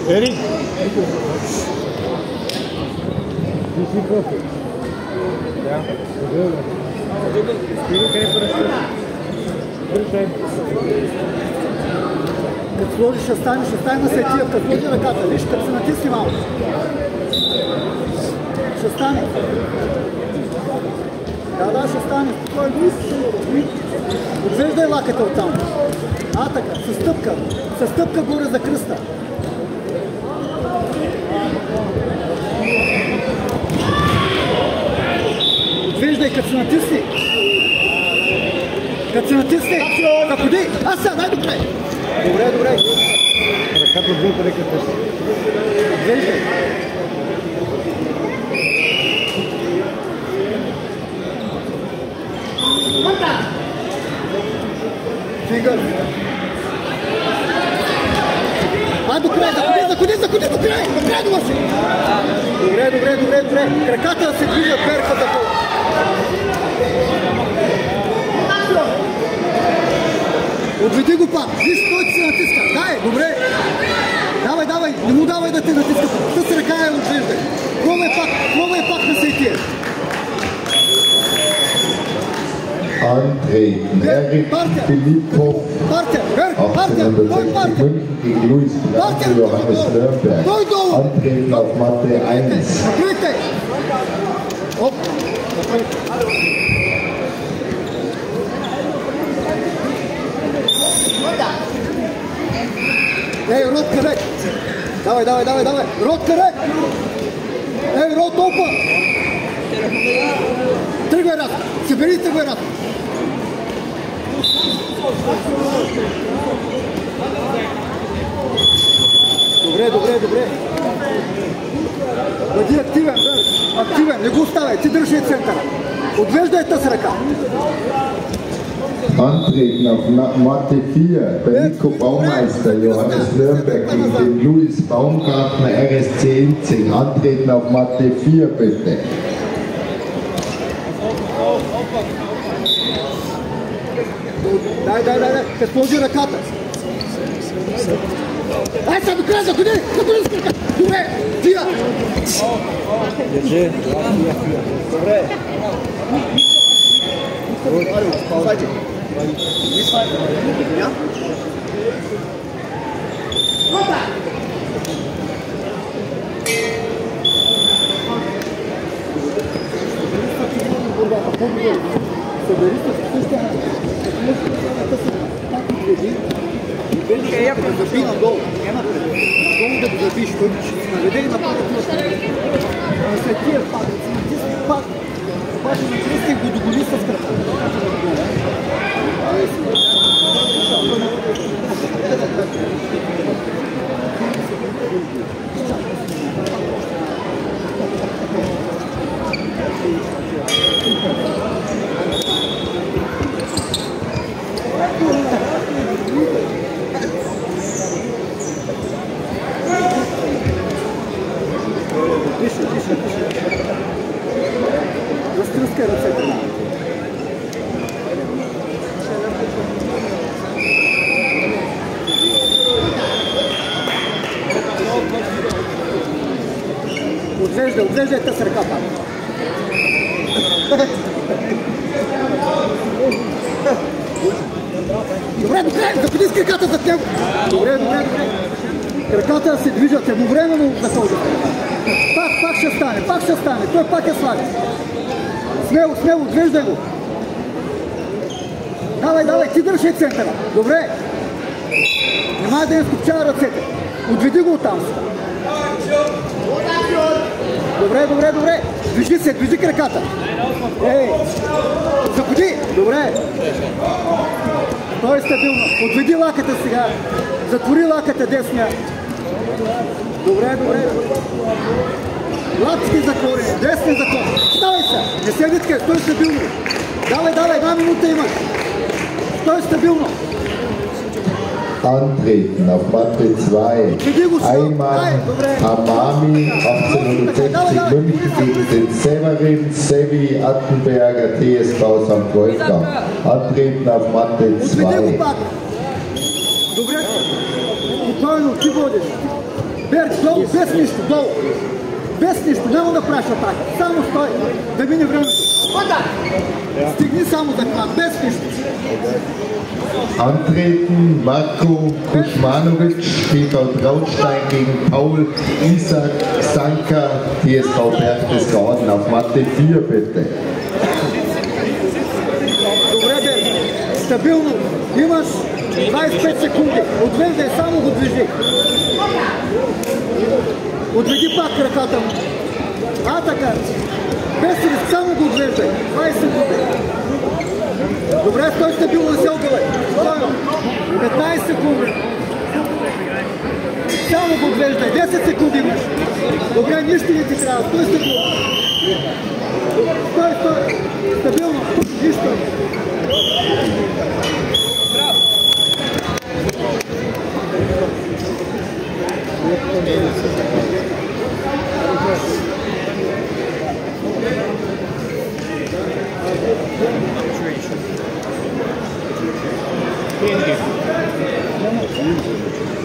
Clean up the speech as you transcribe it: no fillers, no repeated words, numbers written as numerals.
Ери! Като сложиш, ще стане на сетия, като сложи ръката, виж, като се натисни малко. Ще стане. Да, ще стане. Отвеждай лаката оттам. Така, със стъпка горе за кръста. Отвеждай, като се натисни. Заходи! Аса, най-добре! Добре. Ръката отвън, ръката ще. Отвеждай. Фигър. До край, заходи до край! До край довърши! Добре. Краката да се движат, перката по... Отведи го пак! Виж, той се натиска! Дай, добре! Давай! Не му давай да те натиска! С ръка я отвеждай! Пробвай пак на сетия! Antreten. Erik Filippov, 1860 München gegen Luis Blanco, Johannes Nürnberg. Antreten auf Matte 1. Ей, рот къде? Давай! Рот къде? Ей, рот опа! Тръгвай раз! Събери, тръгвай раз! Добре. Бъди активен, не го оставяй, ти държи центъра. Отвеждай с ръка. Antreten auf Matte 4, Beniko Baumeister, Johannes Nürnberg gegen den Luis Baumgartner, RSC Inzing. Antreten auf Matte 4, bitte. Дай, като сложи ръката. Ай, сега до края, заходи с ръка. Добре, тия. Держи. Добре. Слайди. Събери се същия да заби надолу. Надолу да го забиш, той ще се наведе и нападат на след тия пак, да се натисне пак. Обаче натисне го догони с кръка. Разтръскай ръцете. Отвеждай с ръка пак. Добре, заходи с краката зад него. Добре. Краката се движат едновременно за този. Пак ще стане. Той пак е слабен. Смело, отвеждай го. Давай, ти държи центъра. Добре. Немай да не скопчава ръцете. Отведи го оттам. Добре. Движи краката. Ей, заходи. Добре. Той е стабилно. Отведи лаката сега. Затвори лаката десния. Добре. Лапски затвори, десния затвори. Ставай се. Не се виткай, стой стабилно. Давай, 1 минута имаш. Стой стабилно. Antreten auf Matte 2. Ayman Hamami, 1860 München gegen den Severin Sevi Attenberger, TSV St. Wolfgang. Antreten auf Matte 2. Добре, спокойно, ти водиш. Берг, долу, без нищо, долу. Без нищо, няма да правиш атака. Само стой, да мине времето. Стигни само за това, без нищо. Antreten Marco Kuzmanovic, TV Traunstein gegen Paul Isaac Sanka, TSV Berchtesgaden auf Matte 4 bitte. Добре, Берг. Стабилно. Имаш 25 секунди. Отвеждай, само го движи. Отведи пак краката му. Така. Без риск, само го отвеждай. 20 секунди. Добре, стой стабилно, не се огъвай. 15 секунди. Само го отвеждай. 10 секунди имаш. Добре, нищо не ти трябва. Стой стабилно. Стой. Стабилно. Нищо. Thank you.